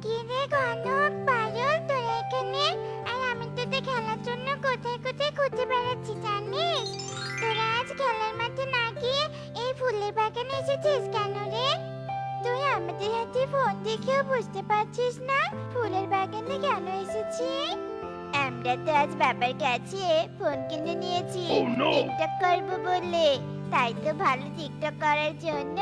কি রে কনক, পারুল, তোরা এখানে? আর আমি তোদের খেলার জন্য কোথায় কোথায় খুঁজে বেড়াচ্ছি জানিস? তোরা আজ খেলার মাঠে না গিয়ে এই ফুলের বাগানে এসেছিস কেন রে? তুই আমাদের হাতে ফোন দেখেও বুঝতে পারছিস না ফুলের বাগানে কেন এসেছি? আমরা তো আজ বাবার কাছে ফোন কিনে নিয়েছি টিকটক করবো বলে। তাই তো ভালো টিকটক করার জন্য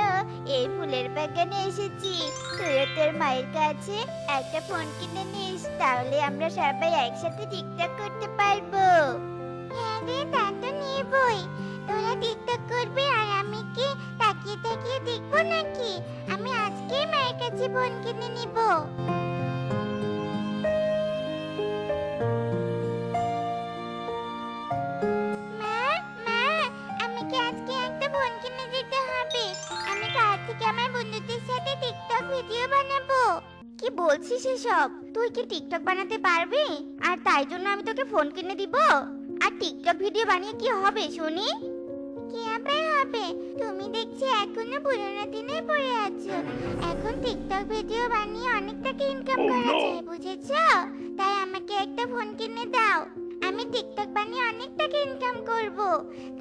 এই ফুলের বাগানে এসেছি। তুইও তোর মায়ের কাছে একটা ফোন কিনে নিস, তাহলে আমরা সবাই একসাথে টিকটক করতে পারবো। হ্যাঁ রে, তা তো নিবই। তোরা টিকটক করবি আর আমি কি তাকিয়ে তাকিয়ে দেখবো নাকি? আমি আজকেই মায়ের কাছে ফোন কিনে নিব। মা, মা, আমাকে আজকে একটা ফোন কিনে দিতে হবে। আমি কাল থেকে আমার বন্ধুদের সাথে টিকটক ভিডিও বানাবো। কি বলছিস এসব? তুই কি টিকটক বানাতে পারবি? আর তাই জন্য আমি তোকে ফোন কিনে দিব? আর টিকটক ভিডিও বানিয়ে কি হবে শুনি? কি আবার হবে? তুমি দেখছি এখনো পুরোনো দিনে পড়ে আছো। এখন টিকটক ভিডিও বানিয়ে অনেক টাকা ইনকাম করা যায়, বুঝেছো? তাই আমাকে একটা ফোন কিনে দাও। আমি টিকটক বানিয়ে অনেক টাকা ইনকাম করব।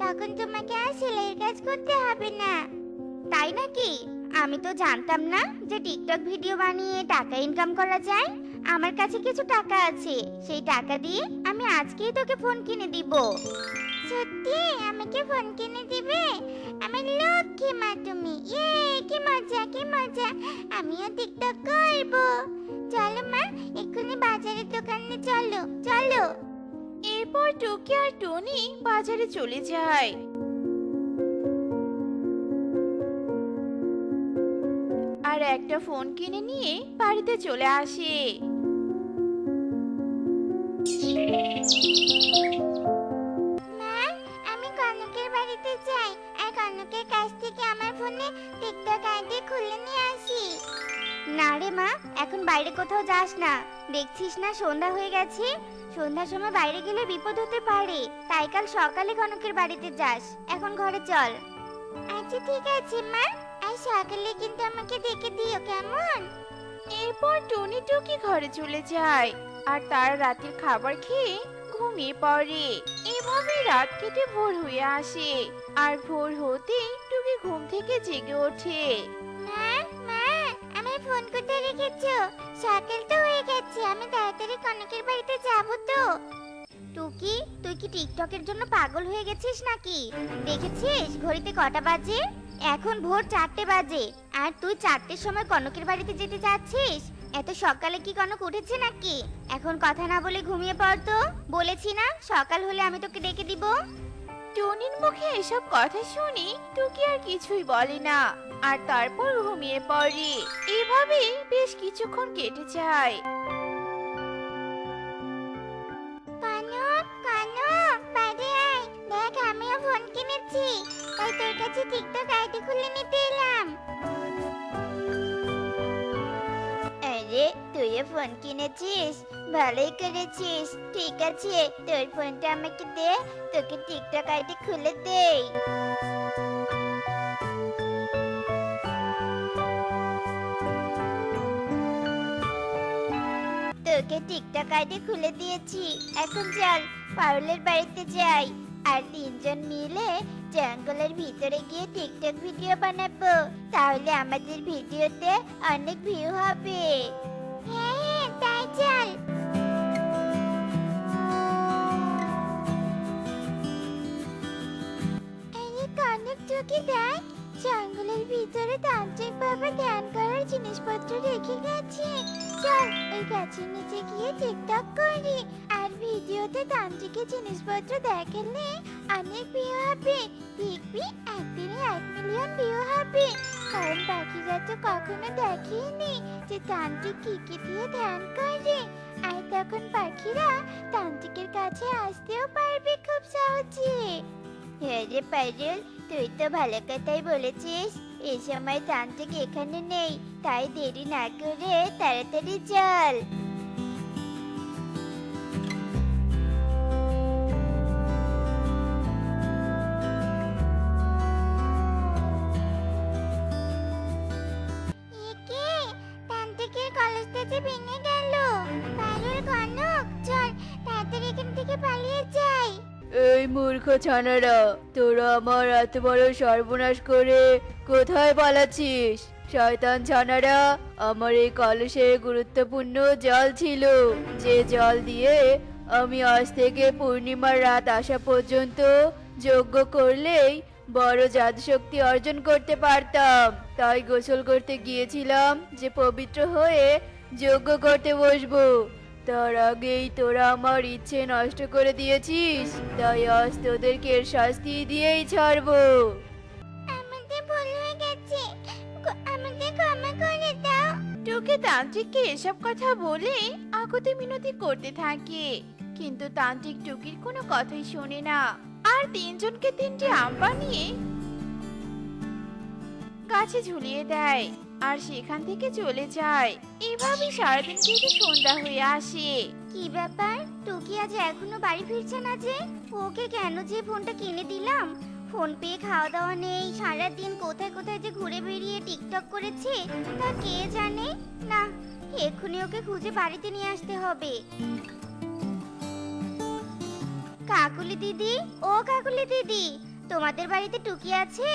তখন তোমাকে আর সেলাইয়ের কাজ করতে হবে না। তাই নাকি? আমি তো জানতাম না যে টিকটক ভিডিও বানিয়ে টাকা ইনকাম করা যায়। আমার কাছে কিছু টাকা আছে, সেই টাকা দিয়ে আমি আজকেই তোকে ফোন কিনে দিব। সত্যি আমাকে ফোন কিনে দিবে? আমার লক্ষ্মী মা তুমি। ইয়ে, কি মজা কি মজা! আমিও টিকটক করব। চলো মা, এক্ষুনি বাজারের দোকানে চলো চলো। এরপর টুকি আর টনি বাজারে চলে যায়। আর একটা ফোন কিনে নিয়ে বাড়িতে চলে আসে। মা, আমি কনকের বাড়িতে যাই আর কনকের কাছ থেকে আমার ফোনে টিকটক আইডি খুলে নিয়ে আসি। না রে মা, এখন বাইরে কোথাও যাস না। দেখছিস না সন্ধ্যা হয়ে গেছে? সন্ধ্যার সময় বাইরে গেলে বিপদ হতে পারে। তাই কাল সকালে কনকের বাড়িতে যাস। এখন ঘরে চল। আচ্ছা ঠিক আছে মা, আর সকালে কিন্তু আমাকে ডেকে দিও কেমন? এরপর টনি টুকি ঘরে চলে যায় আর তার রাতের খাবার খেয়ে ঘুমিয়ে পড়ে। এভাবে রাত কেটে ভোর হয়ে আসে। আর ভোর হতেই টুকি ঘুম থেকে জেগে ওঠে। মা, মা, আমার ফোন কোথায় রেখেছো? সকাল তো হয়ে গেছে, আমি তাড়াতাড়ি কনকের বাড়িতে যাব তো। টুকি, তুই কি টিকটকের জন্য পাগল হয়ে গেছিস নাকি? দেখেছিস ঘড়িতে কটা বাজে? এখন ভোর 4টে বাজে। আর তুই 4টের সময় কনকের বাড়িতে যেতে চাচ্ছিস? এত সকালে কি কনক উঠেছে নাকি? এখন কথা না বলে ঘুমিয়ে পড় তো। বলেছি না সকাল হলে আমি তোকে ডেকে দিব। টনির মুখে এসব কথা শুনে টুকি আর কিছুই বলে না আর তারপর ঘুমিয়ে পড়ে। এভাবে বেশ কিছুক্ষণ কেটে যায়। কনক, কনক, বাইরে আয়। দেখ আমিও ফোন কিনেছি, তাই তোর কাছে টিকটক আইডি খুলে নিতে এলাম। আরে, তুইও ফোন কিনেছিস? ভালোই করেছিস। ঠিক আছে, তোর ফোনটা আমাকে দে, তোকে টিকটক আইডি খুলে দেই। তোকে টিকটক আইডি খুলে দিয়েছি। এখন চল পারুলের বাড়িতে যাই। আর তিনজন মিলে জঙ্গলের ভিতরে গিয়ে টিকটক ভিডিও বানাবো। তাহলে আমাদের ভিডিওতে অনেক ভিউ হবে। হ্যাঁ হ্যাঁ, তাই চল। আরে কনক, টুকি দেখ, জঙ্গলের ভিতরে তান্ত্রিক বাবা ধ্যান করার জিনিসপত্র রেখে গেছে। চল ওই গাছের নিচে গিয়ে টিকটক করি। আর ভিডিওতে তান্ত্রিকের জিনিসপত্র দেখালে অনেক ভিউ হবে। দেখবি একদিনে 1 মিলিয়ন ভিউ হবে। কারণ পাখিরা তো কখনো দেখেনি যে তান্ত্রিক কি কি দিয়ে ধ্যান করে। আর তখন পাখিরা তান্ত্রিকের কাছে আসতেও পারবে খুব সহজে। হ্যাঁ রে পারুল, তুই তো ভালো কথাই বলেছিস। এই সময় তান্ত্রিক এখানে নেই, তাই দেরি না করে তাড়াতাড়ি চল। মূর্খ ছানারা, তোরা আমার এত বড় সর্বনাশ করে কোথায় পালাচ্ছিস? শয়তান ছানারা, আমার এই কলসে গুরুত্বপূর্ণ জল ছিল, যে জল দিয়ে আমি আজ থেকে পূর্ণিমার রাত আসা পর্যন্ত যজ্ঞ করলেই বড় জাদুশক্তি অর্জন করতে পারতাম। তাই গোসল করতে গিয়েছিলাম যে পবিত্র হয়ে যজ্ঞ করতে বসবো। তার আগেই তোরা আমার ইচ্ছে নষ্ট করে দিয়েছিস, তাই আজ তোদেরকে এর শাস্তি দিয়েই ছাড়বো। আমাদের ভুল হয়ে গেছে, আমাদের ক্ষমা করে দাও। টুকি তান্ত্রিককে এসব কথা বলে আকুতি মিনতি করতে থাকে, কিন্তু তান্ত্রিক টুকির কোনো কথাই শোনে না, আর তিনজনকে তিনটি আম বানিয়ে গাছে ঝুলিয়ে দেয় আর সেখান থেকে চলে যায়। এভাবেই সারাদিন কেটে সন্ধ্যা হয়ে আসে। কি ব্যাপার, টুকি আজ এখনো বাড়ি ফিরছে না যে? ওকে কেন যে ফোনটা কিনে দিলাম? ফোন পেয়ে খাওয়া দাওয়া নেই, সারাদিন কোথায় কোথায় যে ঘুরে বেরিয়ে টিকটক করেছে তা কে জানে। না, এক্ষুনি ওকে খুঁজে বাড়িতে নিয়ে আসতে হবে। কাকুলি দিদি, ও কাকুলি দিদি, তোমাদের বাড়িতে টুকি আছে?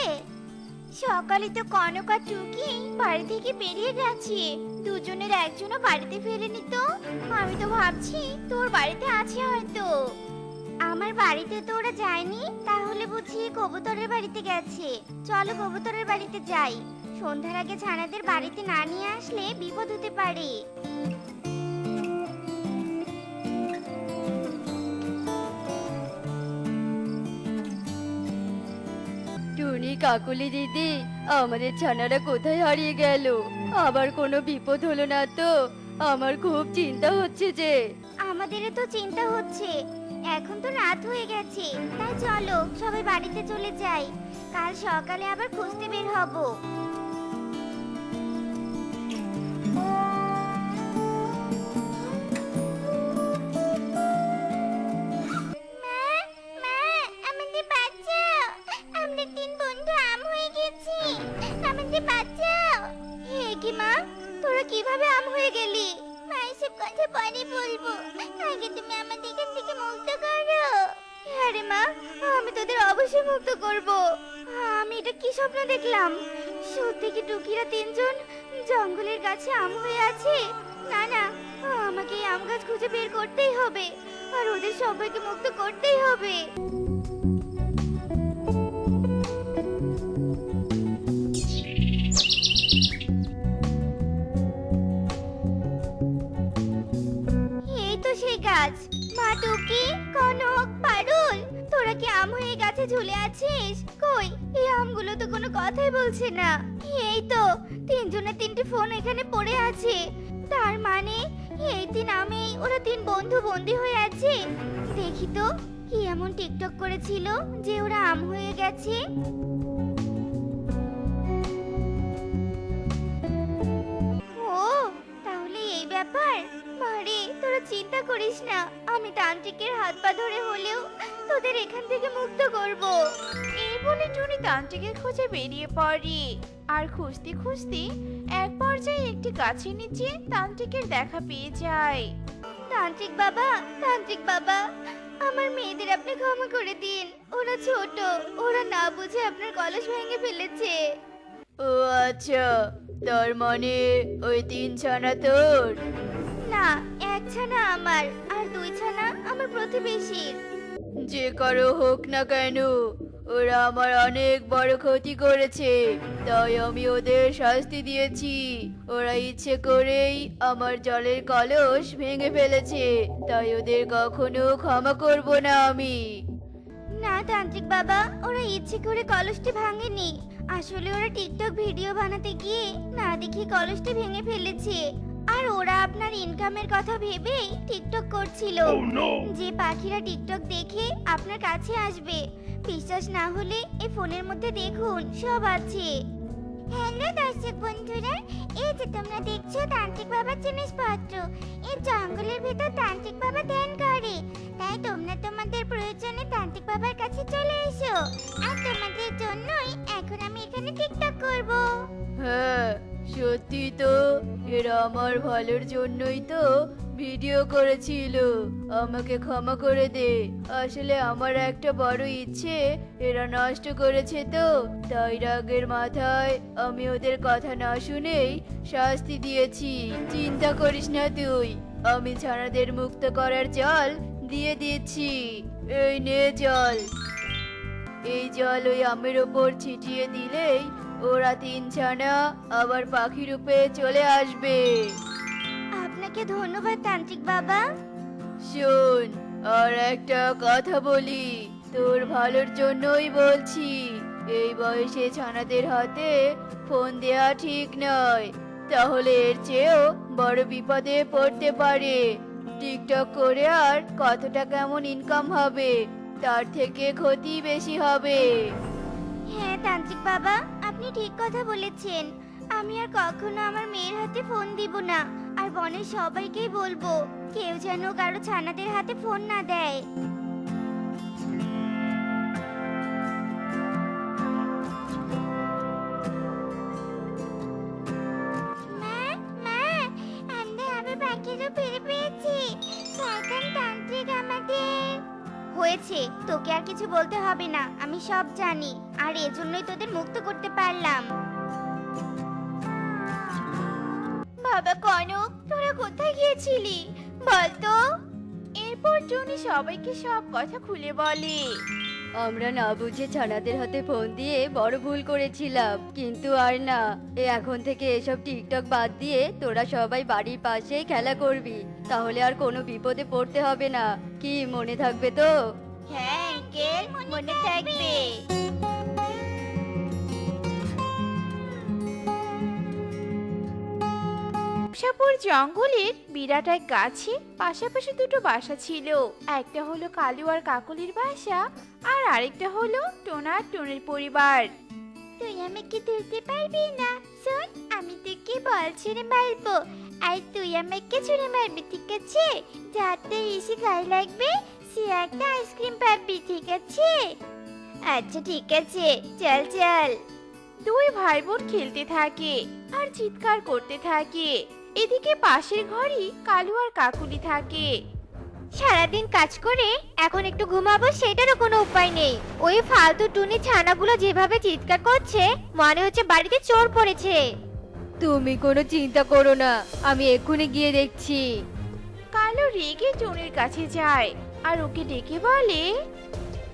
সকালে তো কনক আর টুকি বাড়ি থেকে বেরিয়ে গেছে, দুজনের একজনও বাড়িতে ফেরেনি তো। আমি তো ভাবছি তোর বাড়িতে আছে হয়তো। আমার বাড়িতে তো ওরা যায়নি, তাহলে বুঝি কবুতরের বাড়িতে গেছে। চলো কবুতরের বাড়িতে যাই, সন্ধ্যার আগে ছানাদের বাড়িতে না নিয়ে আসলে বিপদ হতে পারে। টুনি, কাকুলি দিদি, আমাদের ছানারা কোথায় হারিয়ে গেল? আবার কোনো বিপদ হলো না তো? আমার খুব চিন্তা হচ্ছে যে। আমাদেরও তো চিন্তা হচ্ছে, এখন তো রাত হয়ে গেছে। তাই চলো সবাই বাড়িতে চলে যাই, কাল সকালে আবার খুঁজতে বের হব। মা, মা, আমাদের বাঁচাও, আমরা তিন বন্ধু আম হয়ে গেছি, আমাদের বাঁচাও। হে কি মা, তোরা কিভাবে আম হয়ে গেলি? মা, এসব কথা পরে বলবো, আগে তুমি আমাদের এখান থেকে মুক্ত করো। হ্যাঁ রে মা, আমি তোদের অবশ্যই মুক্ত করব। আমি এটা কি স্বপ্ন দেখলাম? সত্যি কি টুকিরা তিনজন জঙ্গলের গাছে আম হয়ে আছে? না না, আমাকে এই আম গাছ খুঁজে বের করতেই হবে, আর ওদের সবাইকে মুক্ত করতেই হবে। এই তো সেই গাছ। মা, টুকি, কনক, পারুল, তোরা কি আম হয়ে গাছে ঝুলে আছিস? কই, এই আমগুলো তো কোনো কথাই বলছে না। এই তো তিনজনের তিনটি ফোন এখানে পড়ে আছে, তার মানে এই তিন আমেই ওরা তিন বন্ধু বন্দি হয়ে আছে। দেখি তো কি এমন টিকটক করেছিল যে ওরা আম হয়ে গেছে। ও, তাহলে এই ব্যাপার। মারে, তোরা চিন্তা করিস না, আমি তান্ত্রিকের হাত পা ধরে হলেও তোদের এখান থেকে মুক্ত করব। এই বলে টুনি তান্ত্রিকের খোঁজে বেরিয়ে পড়ে, আর খুঁজতে খুঁজতে এক পর্যায়ে একটি গাছের নিচে তান্ত্রিকের দেখা পেয়ে যায়। তান্ত্রিক বাবা, তান্ত্রিক বাবা, আমার মেয়েদের আপনি ক্ষমা করে দিন, ওরা ছোট, ওরা না বুঝে আপনার কলস ভেঙে ফেলেছে। ও আচ্ছা, তার মানে ওই তিন ছানা তোর? না, এক ছানা আমার, আর দুই ছানা আমার প্রতিবেশীর। যে কারো হোক না কেন, ওরা আমার অনেক বড় ক্ষতি করেছে, তাই আমি ওদের শাস্তি দিয়েছি। ওরা ইচ্ছে করেই আমার জলের কলস ভেঙে ফেলেছে, তাই ওদের কখনো ক্ষমা করব না আমি। না তান্ত্রিক বাবা, ওরা ইচ্ছে করে কলসটি ভাঙেনি, আসলে ওরা টিকটক ভিডিও বানাতে গিয়ে না দেখে কলসটি ভেঙে ফেলেছে। আর ওরা আপনার ইনকামের কথা ভেবে টিকটক করছিল। যে পাখিরা টিকটক দেখে আপনার কাছে আসবে, বিশ্বাস না হলে এই ফোনের মধ্যে দেখুন, সব আছে। হ্যালো দর্শক বন্ধুরা, এই যে তোমরা দেখছো তান্ত্রিক বাবার জিনিসপত্র। এই জঙ্গলের ভিতর তান্ত্রিক বাবা ধ্যান করে, তাই তোমরা তোমাদের প্রয়োজনে তান্ত্রিক বাবার কাছে চলে এসো। আর তোমাদের জন্যই এখন আমি এখানে টিকটক করব। হ্যাঁ, সত্যি তো, এরা আমার ভালোর জন্যই তো ভিডিও করেছিল। আমাকে ক্ষমা করে দে। আসলে আমার একটা বড় ইচ্ছে এরা নষ্ট করেছে তো, তাই রাগের মাথায় আমি ওদের কথা না শুনেই শাস্তি দিয়েছি। চিন্তা করিস না তুই, আমি ছানাদের মুক্ত করার জল দিয়ে দিচ্ছি। এই নে জল। এই জল ওই আমের ওপর ছিটিয়ে দিলেই ওরা 3 ছানা আবার পাখি রূপে চলে আসবে। আপনাকে ধন্যবাদ তান্ত্রিক বাবা। শোন, আর একটা কথা বলি, তোর ভালোর জন্যই বলছি। এই বয়সে ছানাদের হাতে ফোন দেয়া ঠিক নয়, তাহলে এর চেয়েও বড় বিপদে পড়তে পারে। টিকটক করে আর কতটা কেমন ইনকাম হবে, তার থেকে ক্ষতি বেশি হবে। হ্যাঁ তান্ত্রিক বাবা, আপনি ঠিক কথা বলেছেন। আমি আর কখনো আমার মেয়ের হাতে ফোন দিব না। আর বনের সবাইকেই বলবো কেউ যেন কারো ছানাদের হাতে ফোন না দেয়। মা, মা, আমরা আবার পাখিরও ফিরে পেয়েছি। শয়তান তান্ত্রিক আমাদের হয়েছে, তোকে আর কিছু বলতে হবে না, আমি সব জানি। আর এজন্যই তোদের মুক্ত করতে পারলাম। বাবা কনক, তোরা কোথায় গিয়েছিলি বলতো? এরপর টুনি সবাইকে সব কথা খুলে বলে। আমরা না বুঝে ছানাদের হাতে ফোন দিয়ে বড় ভুল করেছিলাম, কিন্তু আর না। এখন থেকে এসব টিকটক বাদ দিয়ে তোরা সবাই বাড়ির পাশেই খেলা করবি, তাহলে আর কোনো বিপদে পড়তে হবে না। কি মনে থাকবে তো? হ্যাঁ আঙ্কেল, মনে থাকবে। শাপুর জঙ্গলের বিরাট এক গাছে পাশাপাশি দুটো বাসা ছিল। একটা হলো কালু আর কাকলির বাসা, আর আরেকটা হলো টোনা আর টুনির পরিবার। তুই আমাকে ধরতে পারবি না। শোন, আমি তোকে বল ছুঁড়ে মারবো, আর তুই আমাকে ছুঁড়ে মারবি, ঠিক আছে? যাতে এসে গায়ে লাগবে সে একটা আইসক্রিম পাবি, ঠিক আছে? আচ্ছা ঠিক আছে, চল চল। দুই ভাই বোন খেলতে থাকে আর চিৎকার করতে থাকে। এদিকে পাশের ঘরই কালু আর কাকুলি থাকে। সারাদিন কাজ করে এখন একটু ঘুমাবো, সেটারও কোনো উপায় নেই। ওই ফালতু টুনি ছানাগুলো যেভাবে চিৎকার করছে, মনে হচ্ছে বাড়িতে চোর পড়েছে। তুমি কোনো চিন্তা করো না, আমি এক্ষুনি গিয়ে দেখছি। কালু রেগে টুনির কাছে যায় আর ওকে ডেকে বলে,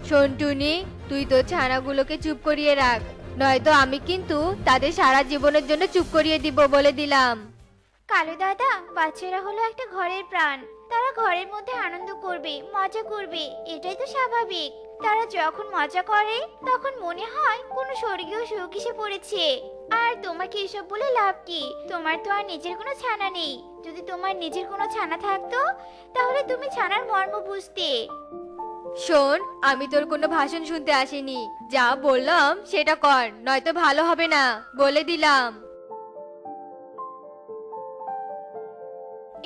শোন টুনি, তুই তো ছানাগুলোকে চুপ করিয়ে রাখ, নয়তো আমি কিন্তু তাদের সারা জীবনের জন্য চুপ করিয়ে দিব, বলে দিলাম। কালু দাদা, বাচ্চারা হলো একটা ঘরের প্রাণ। তারা ঘরের মধ্যে আনন্দ করবে, মজা করবে, এটাই তো স্বাভাবিক। তারা যখন মজা করে তখন মনে হয় কোনো স্বর্গীয় সুখ এসে পড়েছে। আর তোমাকে এসব বলে লাভ কি? তোমার তো আর নিজের কোনো ছানা নেই। যদি তোমার নিজের কোনো ছানা থাকতো তাহলে তুমি ছানার মর্ম বুঝতে। শোন, আমি তোর কোনো ভাষণ শুনতে আসিনি, যা বললাম সেটা কর, নয়তো ভালো হবে না, বলে দিলাম।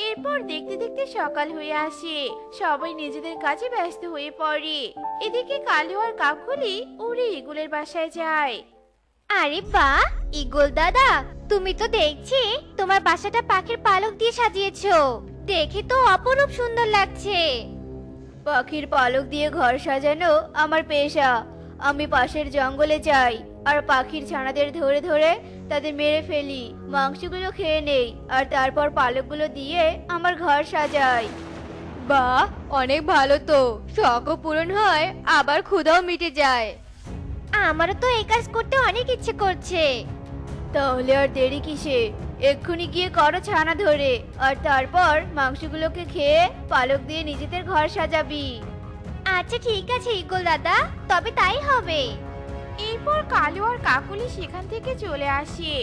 এরপর দেখতে দেখতে সকাল হয়ে আসে। সবাই নিজেদের কাজে ব্যস্ত হয়ে পড়ে। এদিকে কালু আর কাকুলি উড়ে ইগলের বাসায় যায়। আরে বাহ ঈগল দাদা, তুমি তো দেখছি তোমার বাসাটা পাখির পালক দিয়ে সাজিয়েছো। দেখে তো অপরূপ সুন্দর লাগছে। পাখির পালক দিয়ে ঘর সাজানো আমার পেশা। আমি পাশের জঙ্গলে যাই আর পাখির ছানাদের ধরে ধরে তাদের মেরে ফেলি, মাংসগুলো খেয়ে নেই, আর তারপর পালকগুলো দিয়ে আমার ঘর সাজাই। বাহ, অনেক ভালো তো, শখও পূরণ হয় আবার ক্ষুধাও মিটে যায়। আমারও তো এই কাজ করতে অনেক ইচ্ছে করছে। তাহলে আর দেরি কিসে, এক্ষুনি গিয়ে করো ছানা ধরে, আর তারপর মাংসগুলোকে খেয়ে পালক দিয়ে নিজেদের ঘর সাজাবি। আচ্ছা ঠিক আছে ঈগল দাদা, তবে তাই হবে। এরপর কালু আর কাকুলি সেখান থেকে চলে আসে।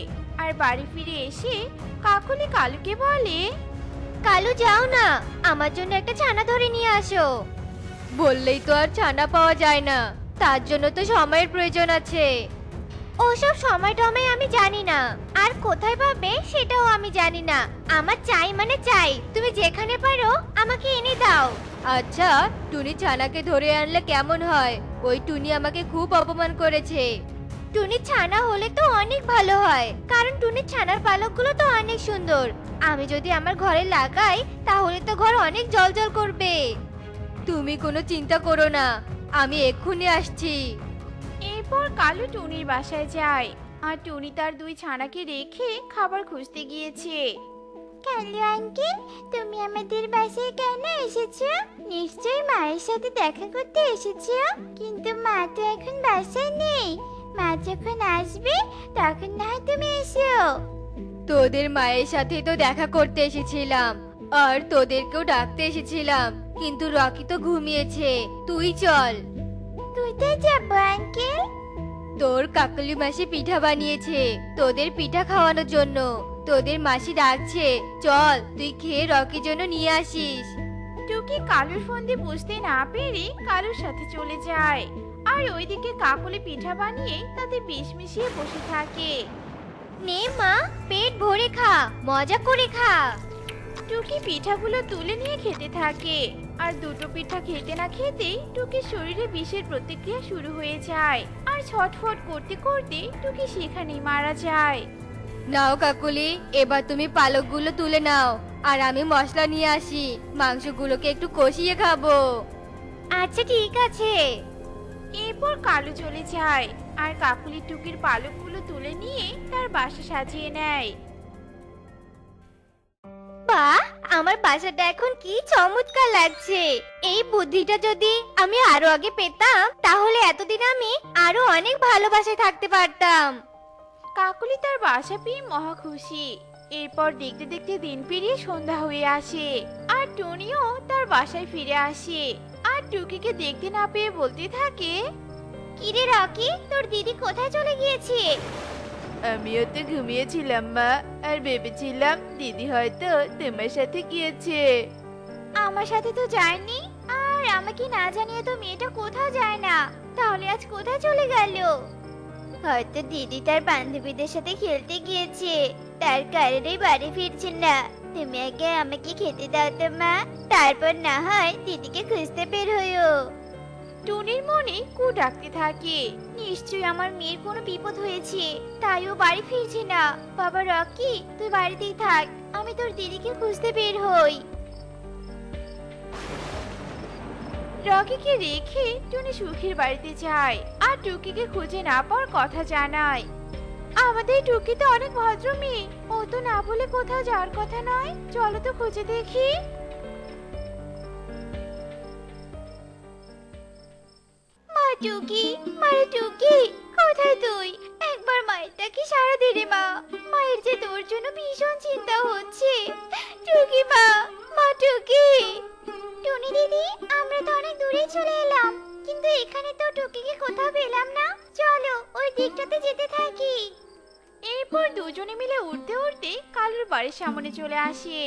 আর বাড়ি ফিরে এসে কাকুলি কালুকে বলে, কালু যাও না, আমার জন্য একটা ছানা ধরে নিয়ে আসো। বললেই তো আর ছানা পাওয়া যায় না, তার জন্য তো সময়ের প্রয়োজন আছে। ওসব সময় টময় আমি জানি না, আর কোথায় পাবে সেটাও আমি জানি না। আমার চাই মানে চাই, তুমি যেখানে পারো আমাকে এনে দাও। আচ্ছা, টুনি ছানাকে ধরে আনলে কেমন হয়? ওই টুনি আমাকে খুব অপমান করেছে। টুনির ছানা হলে তো অনেক ভালো হয়, কারণ টুনির ছানার পালকগুলো তো অনেক সুন্দর। আমি যদি আমার ঘরে লাগাই তাহলে তো ঘর অনেক জ্বলজ্বল করবে। তুমি কোনো চিন্তা করো না, আমি এক্ষুনি আসছি। এরপর কালু টুনির বাসায় যায়, আর টুনি তার দুই ছানাকে রেখে খাবার খুঁজতে গিয়েছে। কালু আঙ্কেল, তুমি আমাদের বাসায় কেন এসেছো? নিশ্চয়ই মায়ের সাথে দেখা করতে এসেছো, কিন্তু মা তো এখন বাসায় নেই। মা যখন আসবে তখন না হয় তুমি এসো। তোদের মায়ের সাথে তো দেখা করতে এসেছিলাম, আর তোদেরকেও ডাকতে এসেছিলাম, কিন্তু রকি তো ঘুমিয়েছে। তুই চল। কোথায় যাবো আঙ্কেল? তোর কাকলি মাসি পিঠা বানিয়েছে তোদের পিঠা খাওয়ানোর জন্য। তোদের মাসি ডাকছে, চল তুই খেয়ে রকির জন্য নিয়ে আসিস। টুকি কালুর ফন্দি বুঝতে না পেরে কালুর সাথে চলে যায়, আর ওইদিকে কাকলি পিঠা বানিয়ে তাতে বিষ মিশিয়ে বসে থাকে। নে মা, পেট ভরে খা, মজা করে খা। টুকি পিঠাগুলো তুলে নিয়ে খেতে থাকে, আর দুটো পিঠা খেতে না খেতেই টুকির শরীরে বিষের প্রতিক্রিয়া শুরু হয়ে যায়, আর ছটফট করতে করতে টুকি সেখানেই মারা যায়। নাও কাকুলি, এবার তুমি পালকগুলো তুলে নাও, আর আমি মশলা নিয়ে আসি। মাংসগুলোকে একটু কষিয়ে খাবো। আচ্ছা ঠিক আছে। এরপর কালু চলে যায়, আর কাকুলি টুকির পালকগুলো তুলে নিয়ে তার বাসা সাজিয়ে নেয়। বাহ, আমার বাসাটা এখন কি চমৎকার লাগছে। এই বুদ্ধিটা যদি আমি আরো আগে পেতাম তাহলে এতদিন আমি আরো অনেক ভালোবাসায় থাকতে পারতাম। কাকুলি তার বাসা পেয়ে মহা খুশি। এরপর দেখতে দেখতে দিন পেরিয়ে সন্ধ্যা হয়ে আসে, আর টুনিও তার বাসায় ফিরে আসে, আর টুকিকে দেখতে না পেয়ে বলতে থাকে, কিরে রকি, তোর দিদি কোথায় চলে গিয়েছে? আমিও তো ঘুমিয়েছিলাম মা, আর ভেবেছিলাম দিদি হয়তো তোমার সাথে গিয়েছে। আমার সাথে তো যায়নি, আর আমাকে না জানিয়ে তো মেয়েটা কোথাও যায় না। তাহলে আজ কোথায় চলে গেল? হয়তো দিদি তার বান্ধবীদের সাথে খেলতে গিয়েছে, তার কারণেই বাড়ি ফিরছে না। তুমি আগে আমাকে খেতে দাও তো মা, তারপর না হয় দিদিকে খুঁজতে বের হইও। টুনির মনে কু ডাকতে থাকে, নিশ্চয়ই আমার মেয়ের কোনো বিপদ হয়েছে, তাই ও বাড়ি ফিরছে না। বাবা রকি, তুই বাড়িতেই থাক, আমি তোর দিদিকে খুঁজতে বের হই। রকিকে রেখে টুনি সুখীর বাড়িতে যায়, আর টুকিকে খুঁজে না পাওয়ার কথা জানায়। আমাদের টুকি তো অনেক ভদ্র মেয়ে, ও তো না বলে কোথাও যাওয়ার কথা নয়, চলো তো খুঁজে দেখি। মা টুকি, মারে টুকি, কোথায় তুই? একবার মায়ের ডাকি সারা দে রে মা। মায়ের যে তোর জন্য ভীষণ চিন্তা হচ্ছে। টুকি মা, মা টুকি। টুনি দিদি, আমরা তো অনেক দূরে চলে এলাম, কিন্তু এখানে তো টুকিকে কোথাও পেলাম না। চলো ওই দিকটাতে যেতে থাকি। এরপর দুজনে মিলে উঠতে উঠতে কালুর বাড়ির সামনে চলে আসে,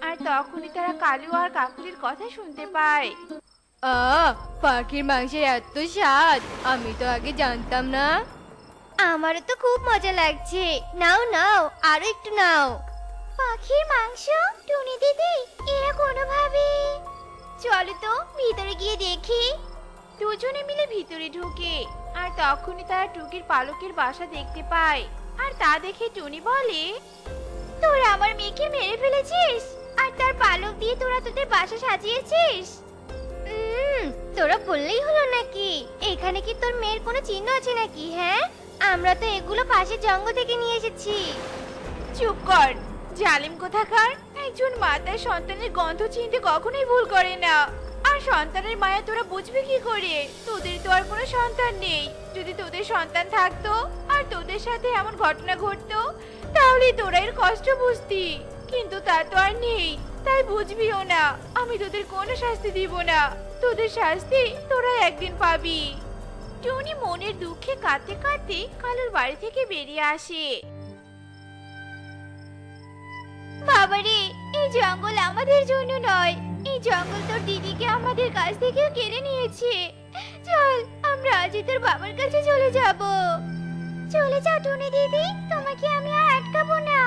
আর তখনই তারা কালু আর কাকুলির কথা শুনতে পায়। পাখির মাংসের এত স্বাদ, আমি তো আগে জানতাম না। আমারও তো খুব মজা লাগছে। নাও নাও, আরো একটু নাও। পাখির মাংস? টুনি দিদি, এরা কোনোভাবে। চলো তো ভিতরে গিয়ে দেখি। দুজনে মিলে ভিতরে ঢোকে, আর তখনই তারা টুকির পালকের বাসা দেখতে পায়, আর তা দেখে টুনি বলে, তোরা আমার মেয়েকে মেরে ফেলেছিস, আর তার পালক দিয়ে তোরা তোদের বাসা সাজিয়েছিস। তোরা বললেই হলো নাকি? এখানে কি তোর মেয়ের কোনো চিহ্ন আছে নাকি? হ্যাঁ, আমরা তো এগুলো পাশের জঙ্গল থেকে নিয়ে এসেছি। চুপ কর, জালিম কোথাকার। একজন মা তার সন্তানের গন্ধ চিনতে কখনোই ভুল করে না, আর সন্তানের মায়া তোরা বুঝবি কি করে? তোদের তো আর কোনো সন্তান নেই। যদি তোদের সন্তান থাকতো আর তোদের সাথে এমন ঘটনা ঘটতো, তাহলে তোরা এর কষ্ট বুঝতি, কিন্তু তা তো আর নেই, তাই বুঝবিও না। আমি তোদের কোনো শাস্তি দিব না, তোদের শাস্তি তোরা একদিন পাবি। টুনি মনের দুঃখে কাঁদতে কাঁদতে কালুর বাড়ি থেকে বেরিয়ে আসে। বাবারে, এই জঙ্গল আমাদের জন্য নয়, এই জঙ্গল তোর দিদিকে আমাদের কাছ থেকে কেড়ে নিয়েছে। চল, আমরা আজই তোর বাবার কাছে চলে যাব। চলে যাও টুনি দিদি, তোমাকে আমি আর আটকাবো না।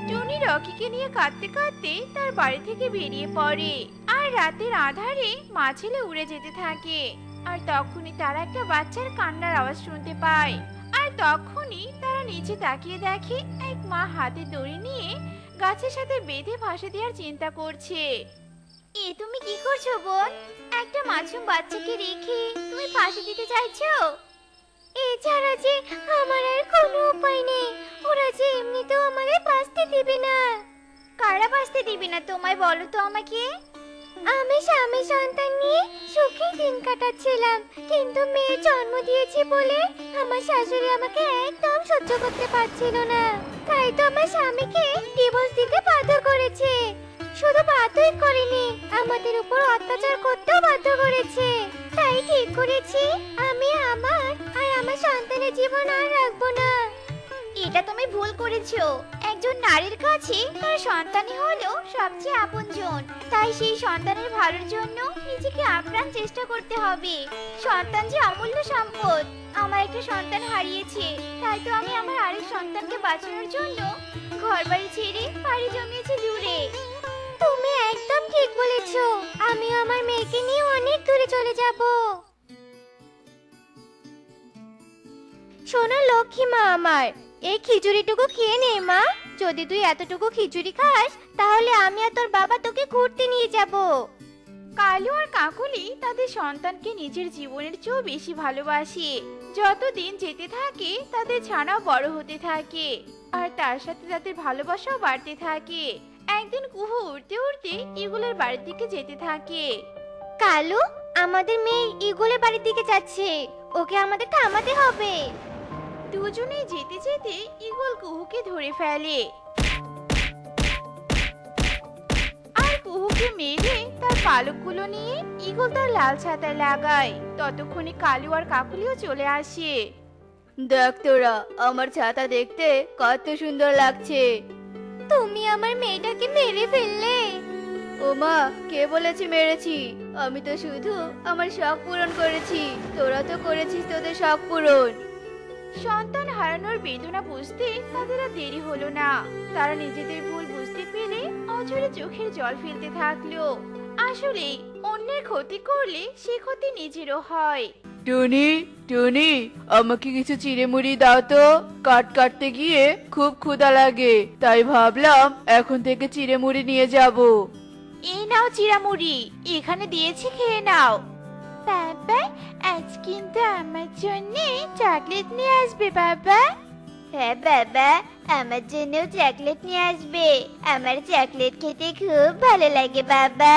টুনি রকিকে নিয়ে কাঁদতে কাঁদতে তার বাড়ি থেকে বেরিয়ে পড়ে, আর রাতের আঁধারে মা ছেলে উড়ে যেতে থাকে। আর তখনই তারা একটা বাচ্চার কান্নার আওয়াজ শুনতে পায়, আর তখনই তারা নিচে তাকিয়ে দেখে এক মা হাতে দড়ি নিয়ে গাছের সাথে বেঁধে ফাঁসি দেওয়ার চিন্তা করছে। এ তুমি কি করছো বোন? একটা মাসুম বাচ্চাকে রেখে তুমি ফাঁসি দিতে চাইছো? এছাড়া যে আমার আর কোনো উপায় নেই। ওরা যে এমনিতেও আমাদের বাঁচতে দিবে না। কারা বাঁচতে দিবে না তোমায় বলো তো আমাকে? আমি স্বামী সন্তান নিয়ে সুখে দিন কাটাচ্ছিলাম, কিন্তু মেয়ে জন্ম দিয়েছি বলে আমার শাশুড়ি আমাকে একদম সহ্য করতে পারছিল না। তাই তো আমার স্বামীকে ডিভোর্স দিতে বাধ্য করেছে। শুধু বাধ্যই করেনি, আমাদের উপর অত্যাচার করতেও বাধ্য করেছে। তাই ঠিক করেছি আমি আমার আর আমার সন্তানের জীবন আর রাখবো না। এটা তুমি ভুল করেছো। একজন নারীর কাছে তার সন্তানই হলো সবচেয়ে আপনজন। তাই সেই সন্তানের ভালোর জন্য নিজেকে আপ্রাণ চেষ্টা করতে হবে। সন্তান যে অমূল্য সম্পদ। আমার একটা সন্তান হারিয়েছে, তাই তো আমি আমার আরেক সন্তানকে বাঁচানোর জন্য ঘরবাড়ি ছেড়ে পাড়ি জমিয়েছি দূরে। তুমি একদম ঠিক বলেছো। আমি আমার মেয়েকে নিয়ে অনেক দূরে চলে যাব। শোনো লক্ষ্মী মা আমার, এই খিচুড়িটুকু খেয়ে নে মা। যদি তুই এতটুকু খিচুড়ি খাস তাহলে আমি আর তোর বাবা তোকে ঘুরতে নিয়ে যাব। কালু আর কাকুলি তাদের সন্তানকে নিজের জীবনের চেয়েও বেশি ভালোবাসে। যতদিন যেতে থাকে তাদের ছানাও বড় হতে থাকে, আর তার সাথে তাদের ভালোবাসাও বাড়তে থাকে। একদিন কুহু উড়তে উড়তে ইগলের বাড়ির দিকে যেতে থাকে। কালু, আমাদের মেয়ে ইগলের বাড়ির দিকে যাচ্ছে, ওকে আমাদের থামাতে হবে। দুজনে যেতে যেতে ইগল কুহুকে ধরে ফেলে আর কুহুকে মেরে তার পালকগুলো নিয়ে ইগল তার লাল ছাতায় লাগায়। ততক্ষণে কালু আর কাকুলিও চলে আসে। দেখ তোরা, আমার ছাতা দেখতে কত সুন্দর লাগছে। তুমি আমার মেয়েটাকে মেরে ফেললে। ও মা, কে বলেছে মেরেছি? আমি তো শুধু আমার শখ পূরণ করেছি। তোরা তো করেছিস তোদের শখ পূরণ। সন্তান হারানোর বেদনা বুঝতে তাদের আর দেরি হলো না। তারা নিজেদের ভুল বুঝতে পেরে অঝরে চোখের জল ফেলতে থাকলো। আসলে অন্যের ক্ষতি করলে সে ক্ষতি নিজেরও হয়। টুনি, টুনি, আমাকে কিছু চিড়েমুড়ি দাও তো। কাটতে গিয়ে খুব ক্ষুধা লাগে, তাই ভাবলাম এখন থেকে চিড়েমুড়ি নিয়ে যাব। এই নাও চিড়ামুড়ি, এখানে দিয়েছি, খেয়ে নাও। বাবা, আজ কিন্তু আমার জন্য চকলেট নিয়ে আসবে বাবা। হ্যাঁ বাবা, আমার জন্যও চকলেট নিয়ে আসবে। আমার চকলেট খেতে খুব ভালো লাগে বাবা।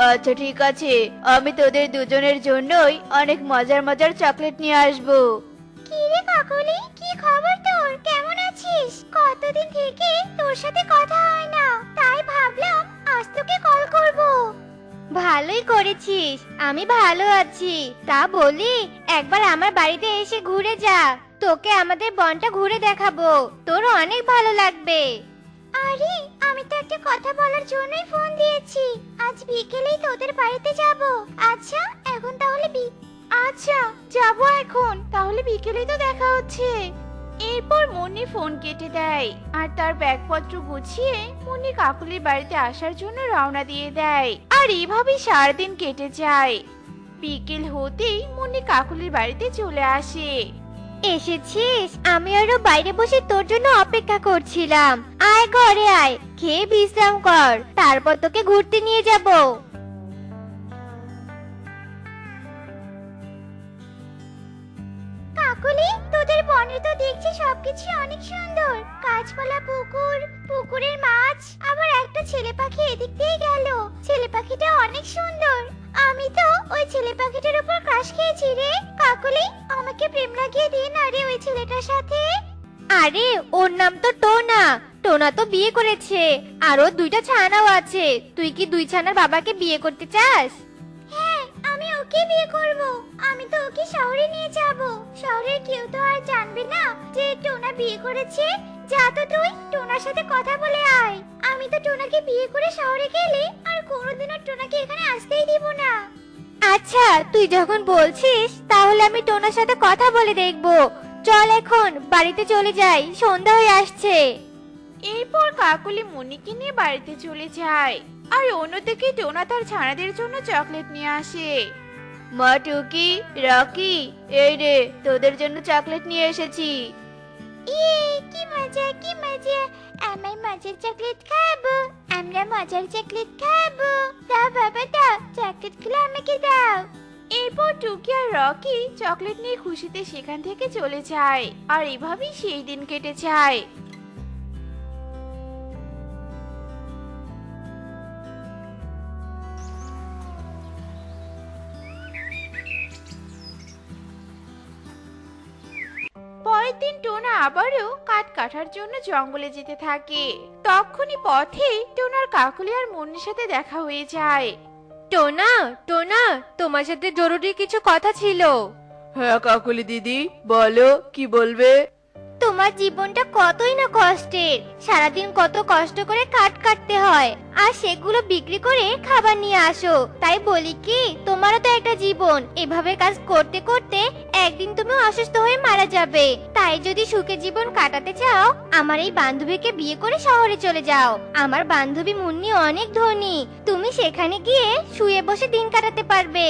আচ্ছা ঠিক আছে, আমি তোদের দুজনের জন্যই অনেক মজার মজার চকলেট নিয়ে আসবো। কি রে কাকলি, কি খবর তোর? কেমন আছিস? কতদিন থেকে তোর সাথে কথা হয় না, তাই ভাবলাম আজ তোকে কল করব। ভালোই করেছিস, আমি ভালো আছি। তা বলি, একবার আমার বাড়িতে এসে ঘুরে যা। তোকে আমাদের বনটা ঘুরে দেখাবো, তোর অনেক ভালো লাগবে। আরে, আমি তো একটা কথা বলার জন্যই ফোন দিয়েছি। আজ বিকেলেই তোদের বাড়িতে যাব। আচ্ছা, এখন তাহলে আচ্ছা, যাবো এখন, তাহলে বিকেলেই তো দেখা হচ্ছে। এরপর মুন্নি ফোন কেটে দেয় আর তার ব্যাগপত্র গুছিয়ে মুন্নি কাকুলির বাড়িতে আসার জন্য রওনা দিয়ে দেয়। আর এইভাবেই সারাদিন কেটে যায়। বিকেল হতেই মুন্নি কাকুলির বাড়িতে চলে আসে। এসেছিস? আমি আরো বাইরে বসে তোর জন্য অপেক্ষা করছিলাম। আয় ঘরে আয়, খেয়ে বিশ্রাম কর, তারপর তোকে ঘুরতে নিয়ে যাব। কাকুলি, তোদের বনে তো দেখছি সবকিছু অনেক সুন্দর। গাছপালা, পুকুরের মাছ, আবার একটা ছেলে পাখি এদিক দিয়ে গেল। ছেলে পাখিটা অনেক সুন্দর। আমি তো ওই ছেলে পাখিটার উপর ক্রাশ খেয়েছি রে। কাকুলি, আমাকে প্রেম লাগিয়ে দে না রে ওই ছেলেটার সাথে। আরে, ওর নাম তো টোনা। টোনা তো বিয়ে করেছে, আরো 2টা ছানাও আছে। তুই কি 2 ছানার বাবাকে বিয়ে করতে চাস? হ্যাঁ, আমি ওকে বিয়ে করব। আমি তো ওকে শহরে নিয়ে যাব। শহরের কেউ তো আর জানবে না যে টোনা বিয়ে করেছে। যা তো তুই টোনার সাথে কথা বলে আয়। আমি তো টোনাকে বিয়ে করে শহরে গেলে আর কোনোদিনও টোনাকে এখানে আসতেই দিব না। আচ্ছা, তুই যখন বলছিস তাহলে আমি টোনার সাথে কথা বলে দেখব। চল এখন বাড়িতে চলে যাই, সন্ধ্যা হয়ে আসছে। এরপর কাকুলি মুন্নিকে নিয়ে বাড়িতে চলে যায়। আর অন্যদিকে টোনা তার ছানাদের জন্য চকলেট নিয়ে আসে। মা টুকি, রকি, এই রে তোদের জন্য চকলেট নিয়ে এসেছি। ইয়ে, কি মজা কি মজা, আমার মজার চকলেট খাবো, আমরা মজার চকলেট খাবো। দাও বাবা দাও, চকলেটগুলো আমাকে দাও। এরপর টুকি আর রকি চকলেট নিয়ে খুশিতে সেখান থেকে চলে যায়। আর এভাবেই সেই দিন কেটে যায়। পরের দিন টোনা আবারও কাঠ কাটার জন্য জঙ্গলে যেতে থাকে। তখনই পথে টোনার কাকুলি আর মুন্নির সাথে দেখা হয়ে যায়। টোনা, টোনা, তোমার সাথে জরুরি কিছু কথা ছিল। হ্যাঁ কাকুলি দিদি, বলো কি বলবে। তোমার জীবনটা কতই না কষ্টের, সারাদিন কত কষ্ট করে কাঠ কাটতে হয়, আর সেগুলো বিক্রি করে খাবার নিয়ে আসো। তাই বলি কি, তোমারও তো একটা জীবন, এভাবে কাজ করতে করতে একদিন তুমি অসুস্থ হয়ে মারা যাবে। তাই যদি সুখে জীবন কাটাতে চাও, আমার এই বান্ধবীকে বিয়ে করে শহরে চলে যাও। আমার বান্ধবী মুন্নি অনেক ধনী, তুমি সেখানে গিয়ে শুয়ে বসে দিন কাটাতে পারবে।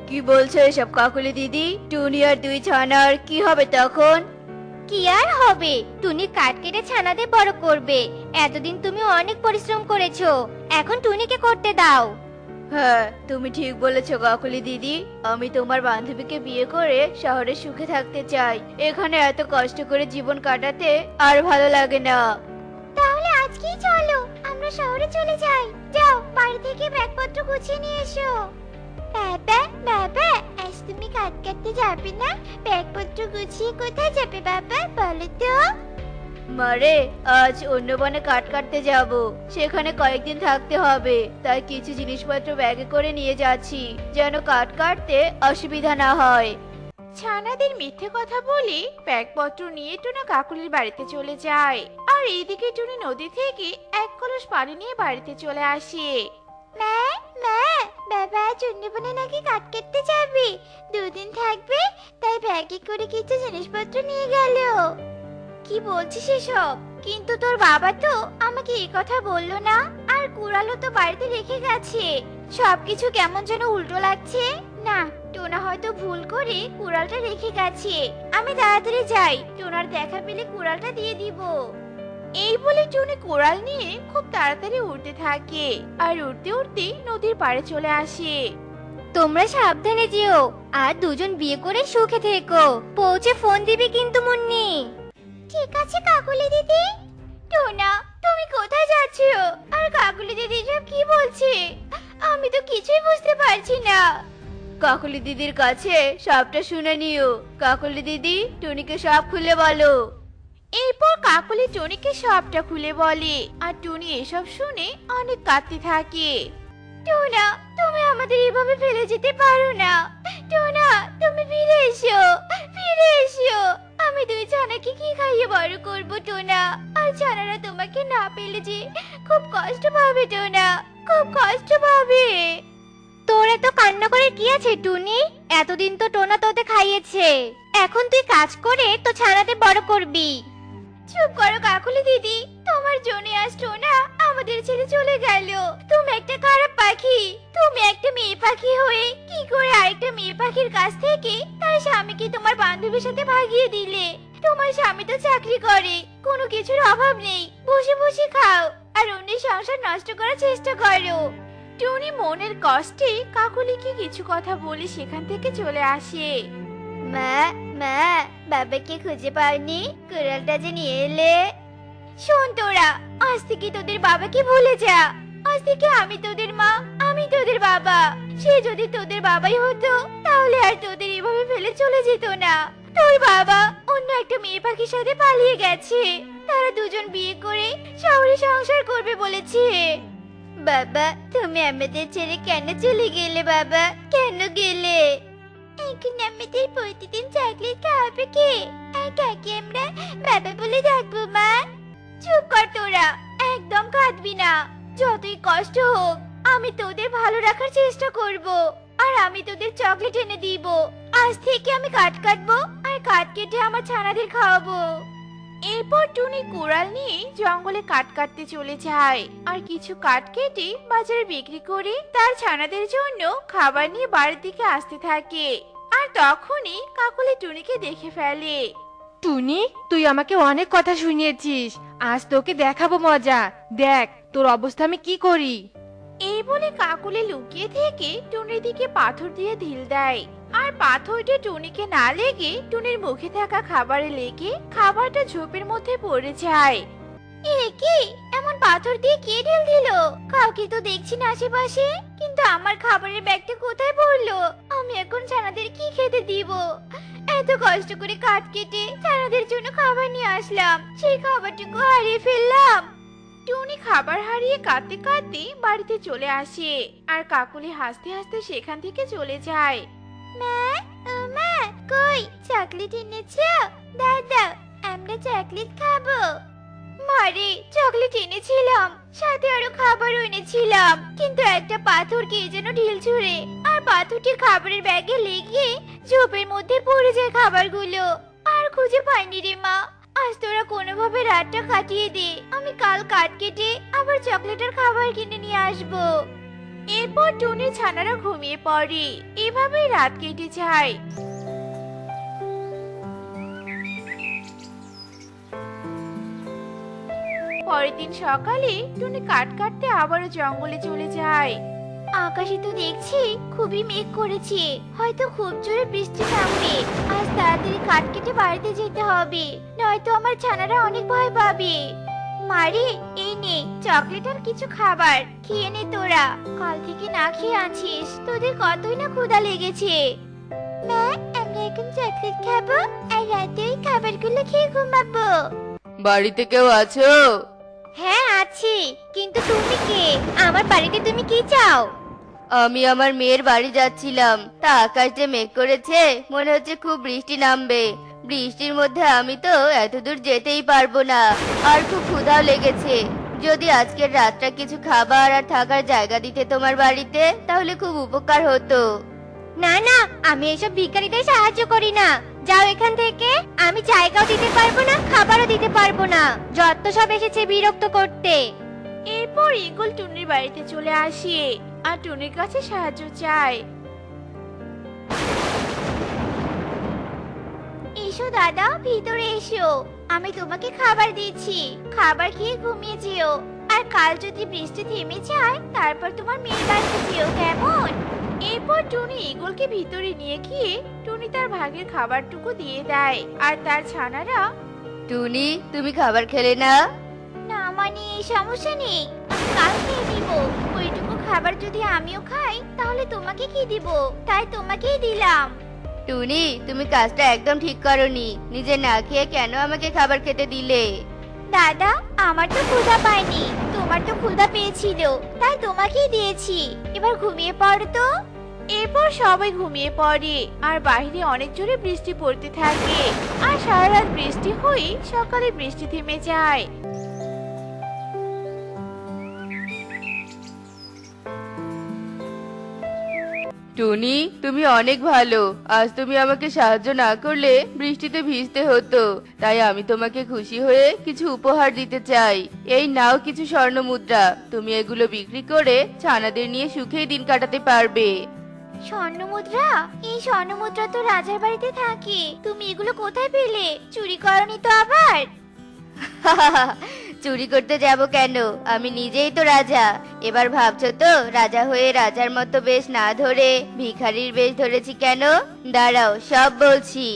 কি বলছো এসব কাকুলি দিদি? টুনি আর দুই ছানার কি হবে তখন? কি আর হবে, টুনি কাঠ কেটে ছানাদের বড় করবে। এতদিন তুমি অনেক পরিশ্রম করেছো, এখন টুনিকে করতে দাও। হ্যাঁ তুমি ঠিক বলেছো কাকুলি দিদি, আমি তোমার বান্ধবীকে বিয়ে করে শহরে সুখে থাকতে চাই। এখানে এত কষ্ট করে জীবন কাটাতে আর ভালো লাগে না। তাহলে আজকেই চলো, আমরা শহরে চলে যাই। যাও, বাড়ি থেকে ব্যাগপত্র গুছিয়ে নিয়ে এসো। বাবা বাবা, আজ তুমি কাঠ কাটতে যাবে না? ব্যাগপত্র গুছিয়ে কোথায় যাবে বাবা, বলো তো? মারে, আজ অন্য বনে কাঠ কাটতে যাব, সেখানে কয়েকদিন থাকতে হবে। তাই কিছু জিনিসপত্র ব্যাগে করে নিয়ে যাচ্ছি, যেন কাঠ কাটতে অসুবিধা না হয়। ছানাদের মিথ্যে কথা বলে ব্যাগপত্র নিয়ে টোনা কাকুলির বাড়িতে চলে যায়। আর এইদিকে টুনি নদী থেকে এক কলস পানি নিয়ে বাড়িতে চলে আসে। মা মা, বাবা আজ অন্য বনে নাকি কাঠ কাটতে যাবে, 2 দিন থাকবে, তাই ব্যাগে করে কিছু জিনিসপত্র নিয়ে গেল। কি বলছিস এসব? কিন্তু তোর বাবা তো আমাকে এই কথা বললো না, আর কুড়ালও তো বাড়িতে রেখে গেছে। সবকিছু কেমন যেন উল্টো লাগছে। না, টোনা হয়তো ভুল করে কুড়ালটা রেখে গেছে। আমি তাড়াতাড়ি যাই, টোনার দেখা পেলে কুড়ালটা দিয়ে দিব। এই বলে টুনি কোড়াল নিয়ে খুব তাড়াতাড়ি উঠতে থাকে। আর উঠতে উঠতে নদীর পাড়ে চলে আসে। তোমরা সাবধানে যেও, আর দুজন বিয়ে করে সুখে থেকো। পৌঁছে ফোন দিবি কিন্তু মুন্নি। ঠিক আছে কাকুলি দিদি। টোনা, তুমি কোথায় যাচ্ছো? আর কাকুলি দিদি সব কি বলছে? আমি তো কিছুই বুঝতে পারছি না। কাকুলি দিদির কাছে সবটা শুনে নিও। কাকুলি দিদি টুনিকে সব খুলে বলো। এরপর কাকুলি টুনিকে সবটা খুলে বলে। আর টুনি এসব শুনে অনেক কাঁদতে থাকে। টোনা, তুমি আমাদের এভাবে ফেলে যেতে পারো না। টোনা, তুমি ফিরে এসো, ফিরে এসো। আমি 2 ছানাকে কি খাইয়ে বড় করবো টোনা? আর ছানারা তোমাকে না পেলে যে খুব কষ্ট পাবে টোনা, খুব কষ্ট পাবে। তোর এত কান্না করে কি আছে টুনি? এতদিন তো টোনা তোতে খাইয়েছে, এখন তুই কাজ করে তো ছানাদের বড় করবি। চুপ করো কাকুলি দিদি, তোমার জন্য আজ টোনা আমাদের ছেড়ে চলে গেল। তুমি একটা খারাপ পাখি, তুমি একটা মেয়ে পাখি হয়ে কি করে আরেকটা মেয়ে পাখির কাছ থেকে তার স্বামীকে তোমার বান্ধবীর সাথে ভাগিয়ে দিলে? তোমার স্বামী তো চাকরি করে, কোনো কিছুর অভাব নেই, বসে বসে খাও আর অন্যের সংসার নষ্ট করার চেষ্টা করো। টুনি মনের কষ্টে কাকুলিকে কিছু কথা বলে সেখান থেকে চলে আসে। মা মা, বাবাকে খুঁজে পাওনি? কুড়ালটা যে নিয়ে এলে। শোন তোরা, আজ থেকে তোদের বাবাকে ভুলে যা। আজ থেকে আমি তোদের মা, আমি তোদের বাবা। সে যদি তোদের বাবাই হতো, তাহলে আর তোদের এভাবে ফেলে চলে যেত না। তোর বাবা অন্য একটা মেয়ে পাখির সাথে পালিয়ে গেছে, তারা দুজন বিয়ে করে শহরে সংসার করবে বলেছে। বাবা, তুমি আমাদের ছেড়ে কেন চলে গেলে? বাবা, কেন গেলে? এখন আমাদের প্রতিদিন চকলেট খাওয়াবে কে? আর কাকে আমরা বাবা বলে ডাকবো? মা, চুপ কর তোরা, একদম কাঁদবি না। যতই কষ্ট হোক, আমি তোদের ভালো রাখার চেষ্টা করব। আর আমি তোদের চকলেট এনে দিব। আজ থেকে আমি কাঠ কাটবো, আর কাঠ কেটে আমার ছানাদের খাওয়াবো। এরপর টুনি কুড়াল নিয়ে জঙ্গলে কাঠ কাটতে চলে যায় আর কিছু কাঠ কেটে বাজারে বিক্রি করে তার ছানাদের জন্য খাবার নিয়ে বাড়ির দিকে আসতে থাকে। আর তখনই কাকলি টুনিকে দেখে ফেলে। টুনি, তুই আমাকে অনেক কথা শুনিয়েছিস, আজ তোকে দেখাবো মজা। দেখ তোর অবস্থা আমি কি করি। এই বলে কাকলি লুকিয়ে থেকে টুনির দিকে পাথর দিয়ে ঢিল দেয়। আর পাথরটা টুনিকে না লেগে টুনির মুখে থাকা খাবারে লেগে খাবারটা ঝোপের মধ্যে পড়ে যায়। এ কি, এমন পাথর দিয়ে কে ঢেল দিল? কাউকে তো দেখছি না আশেপাশে, কিন্তু আমার খাবারের ব্যাগটা কোথায় পড়লো? আমি এখন ছানাদের কি খেতে দিব? এত কষ্ট করে কাঠ কেটে ছানাদের জন্য খাবার নিয়ে আসলাম, সেই খাবারটুকু হারিয়ে ফেললাম। টুনি খাবার হারিয়ে কাঁদতে কাঁদতে বাড়িতে চলে আসে আর কাকলি হাসতে হাসতে সেখান থেকে চলে যায়। মা, ও মা, কই চকলেট এনেছো? দাদা, আমরা চকলেট খাবো। মারে, চকলেট এনেছিলাম, সাথে আরো খাবারও এনেছিলাম, কিন্তু একটা পাথর কে যেন ঢিল ছুঁড়ে আর পাথরটি খাবারের ব্যাগে লেগে ঝোপের মধ্যে পড়ে যায় খাবারগুলো। আর খুঁজে পাইনি রে মা। আজ তোরা কোনোভাবে রাতটা কাটিয়ে দে, আমি কাল কাঠ কেটে আবার চকলেট আর খাবার কিনে নিয়ে আসবো। এরপর টুনির ছানারা ঘুমিয়ে পড়ে। এভাবেই রাত কেটে যায়। পরের দিন সকালে টুনি কাঠ কাটতে আবারও জঙ্গলে চলে যায়। আকাশে তো দেখছি খুবই মেঘ করেছে, হয়তো খুব জোরে বৃষ্টি নামবে। আজ তাড়াতাড়ি কাঠ কেটে বাড়িতে যেতে হবে, নয়তো আমার ছানারা অনেক ভয় পাবে। মারি, এই নে চকলেট আর কিছু খাবার, খেয়ে নে তোরা। কাল থেকে না খেয়ে আছিস, তোদের কতই না ক্ষুধা লেগেছে। মা, আমরা এখন চকলেট খাবো আর রাতে ওই খাবারগুলো খেয়ে ঘুমাবো। বাড়িতে কেউ আছো? হ্যাঁ আছি, কিন্তু তুমি কে? আমার বাড়িতে তুমি কি চাও? আমি আমার মেয়ের বাড়ি যাচ্ছিলাম, তা আকাশ যে মেঘ করেছে, মনে হচ্ছে খুব বৃষ্টি নামবে। বৃষ্টির মধ্যে আমি তো এত দূর যেতেই পারবো না, আর খুব ক্ষুধাও লেগেছে। যদি আজকের রাতটা কিছু খাবার আর থাকার জায়গা দিতে তোমার বাড়িতে, তাহলে খুব উপকার হতো। না না, আমি এসব ভিখারিদের সাহায্য করি না, যাও এখান থেকে। আমি জায়গাও দিতে পারবো না, খাবারও দিতে পারবো না, যত সব এসেছে বিরক্ত করতে। এরপর ইগল টুনির বাড়িতে চলে আসে আর টুনির কাছে সাহায্য চায়। এসো দাদা, ভিতরে এসো, আমি তোমাকে খাবার দিচ্ছি, খাবার খেয়ে ঘুমিয়ে যেও। আর কাল যদি বৃষ্টি থেমে যায়, তারপর তোমার মেয়ের বাড়িতে যেও, কেমন? এরপর টুনি ইগলকে ভিতরে নিয়ে গিয়ে টুনি তার ভাগের খাবারটুকু দিয়ে দেয়। আর তার ছানারা, টুনি, তুমি খাবার খেলে না? না মানে সমস্যা নেই, আমি কাল খেয়ে দিব। ওইটুকু খাবার যদি আমিও খাই, তাহলে তোমাকে কি দিব? তাই তোমাকেই দিলাম। টুনি, তুমি কাজটা একদম ঠিক করোনি। নিজে না খেয়ে কেন আমাকে খাবার খেতে দিলে? দাদা, আমার তো ক্ষুধা পায়নি, তোমার তো ক্ষুধা পেয়েছিল, তাই তোমাকেই দিয়েছি। এবার ঘুমিয়ে পড়ো তো। এরপর সবাই ঘুমিয়ে পড়ে আর বাইরে অনেক জোরে বৃষ্টি পড়তে থাকে। আর সারা রাত বৃষ্টি হয়ে সকালে বৃষ্টি থেমে যায়। টুনি, তুমি অনেক ভালো। আজ তুমি আমাকে সাহায্য না করলে বৃষ্টিতে ভিজতে হতো, তাই আমি তোমাকে খুশি হয়ে কিছু উপহার দিতে চাই। এই নাও কিছু স্বর্ণ মুদ্রা, তুমি এগুলো বিক্রি করে ছানাদের নিয়ে সুখেই দিন কাটাতে পারবে। স্বর্ণ মুদ্রা? এই স্বর্ণ মুদ্রা তো রাজার বাড়িতে থাকে, তুমি এগুলো কোথায় পেলে? চুরি করনি তো আবার? চুরি করতে যাব কেন? আমি নিজেই তো রাজা। এবার ভাবছো তো রাজা হয়ে রাজার মতো বেশ না ধরে ভিখারির বেশ ধরেছি কেন? দাঁড়াও, সব বলছি।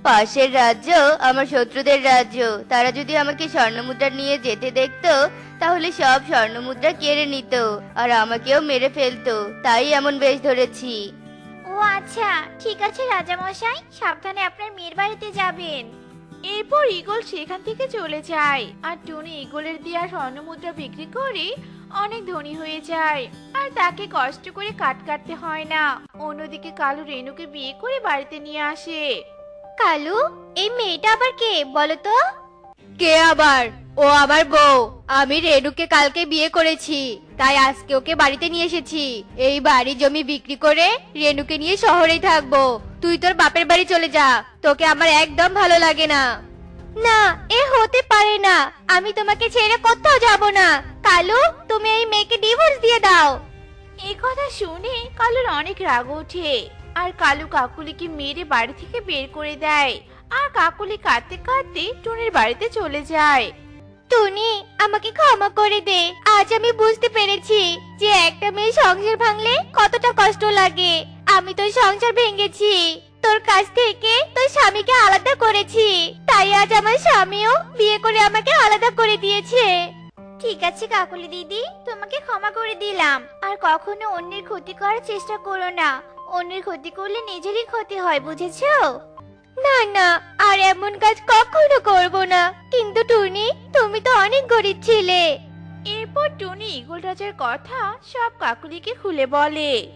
পাশের রাজ্য আমার শত্রুদের রাজ্য, তারা যদি আমাকে স্বর্ণমুদ্রা নিয়ে যেতে দেখতো, তাহলে সব স্বর্ণমুদ্রা কেড়ে নিত আর আমাকেও মেরে ফেলতো, তাই এমন বেশ ধরেছি। ও আচ্ছা, ঠিক আছে রাজা মশাই, সাবধানে আপনার মেয়ের বাড়িতে যাবেন। এরপর ইগল সেখান থেকে চলে যায় আর টুনি ইগলের দেয়া স্বর্ণমুদ্রা বিক্রি করে অনেক ধনী হয়ে যায় আর তাকে কষ্ট করে কাট কাটতে হয় না। অন্যদিকে কালু রেনুকে বিয়ে করে বাড়িতে নিয়ে আসে। কালু, এই মেয়েটা আবার কে বলো তো? কে আবার? ও আমার বউ। আমি রেনুকে কালকে বিয়ে করেছি, তাই আজকে ওকে বাড়িতে নিয়ে এসেছি। এই বাড়ি জমি বিক্রি করে রেনুকে নিয়ে শহরেই থাকবো। তুই তোর বাপের বাড়ি চলে যা, তোকে আমার একদম ভালো লাগে না। না, এ হতে পারে না। আমি তোমাকে ছেড়ে কোথাও যাব না। কালু, তুমি এই মেয়েকে ডিভোর্স দিয়ে দাও। এই কথা শুনে কালুর অনেক রাগ ওঠে আর কালু কাকুলিকে মেরে বাড়ি থেকে বের করে দেয়। আর কাকুলি কাঁদতে কাঁদতে টুনির বাড়িতে চলে যায়। টুনি, আমাকে ক্ষমা করে দে। আজ আমি বুঝতে পেরেছি যে একটা মেয়ে সংসার ভাঙলে কতটা কষ্ট লাগে। আমি তোর সংসার ভেঙেছি, তোর কাছ থেকে তোর স্বামীকে আলাদা করেছি, তাই আজ আমার স্বামীও বিয়ে করে আমাকে আলাদা করে দিয়েছে। ঠিক আছে কাকুলি দিদি, তোমাকে ক্ষমা করে দিলাম। আর কখনো অন্যের ক্ষতি করার চেষ্টা করো না। অন্যের ক্ষতি করলে নিজেরই ক্ষতি হয়, বুঝেছো? না না, আর এমন কাজ কখনো করব না। কিন্তু টুনি, তুমি তো অনেক গরিব ছিলে। এরপর টুনি ঈগল রাজার কথা সব কাকুলিকে খুলে বলে।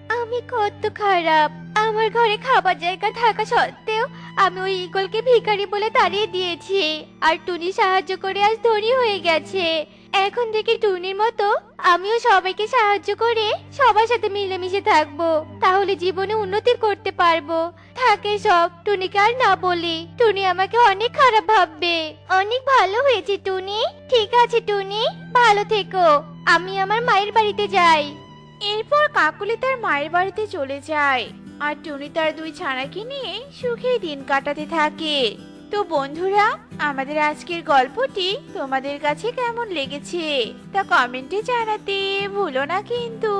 আমি কত খারাপ। আমার ঘরে খাবার জায়গা থাকা সত্ত্বেও আমি ওই ঈগলকে ভিখারি বলে তাড়িয়ে দিয়েছি। আর টুনি সাহায্য করে আজ ধনী হয়ে গেছে। এখন থেকে টুনির মতো আমিও সবাইকে সাহায্য করে সবার সাথে মিলেমিশে থাকবো। তাহলে জীবনে উন্নতি করতে পারবো। থাকে সব, টুনিকে আর না বলি। টুনি আমাকে অনেক খারাপ ভাববে। অনেক ভালো হয়েছে টুনি। ঠিক আছে টুনি, ভালো থেকো। আমি আমার মায়ের বাড়িতে যাই। এরপর কাকুলি তার মায়ের বাড়িতে চলে যায় আর টুনি তার দুই ছানাকে নিয়ে সুখে দিন কাটাতে থাকে। তো বন্ধুরা, আমাদের আজকের গল্পটি তোমাদের কাছে কেমন লেগেছে তা কমেন্টে জানাতে ভুলো না কিন্তু।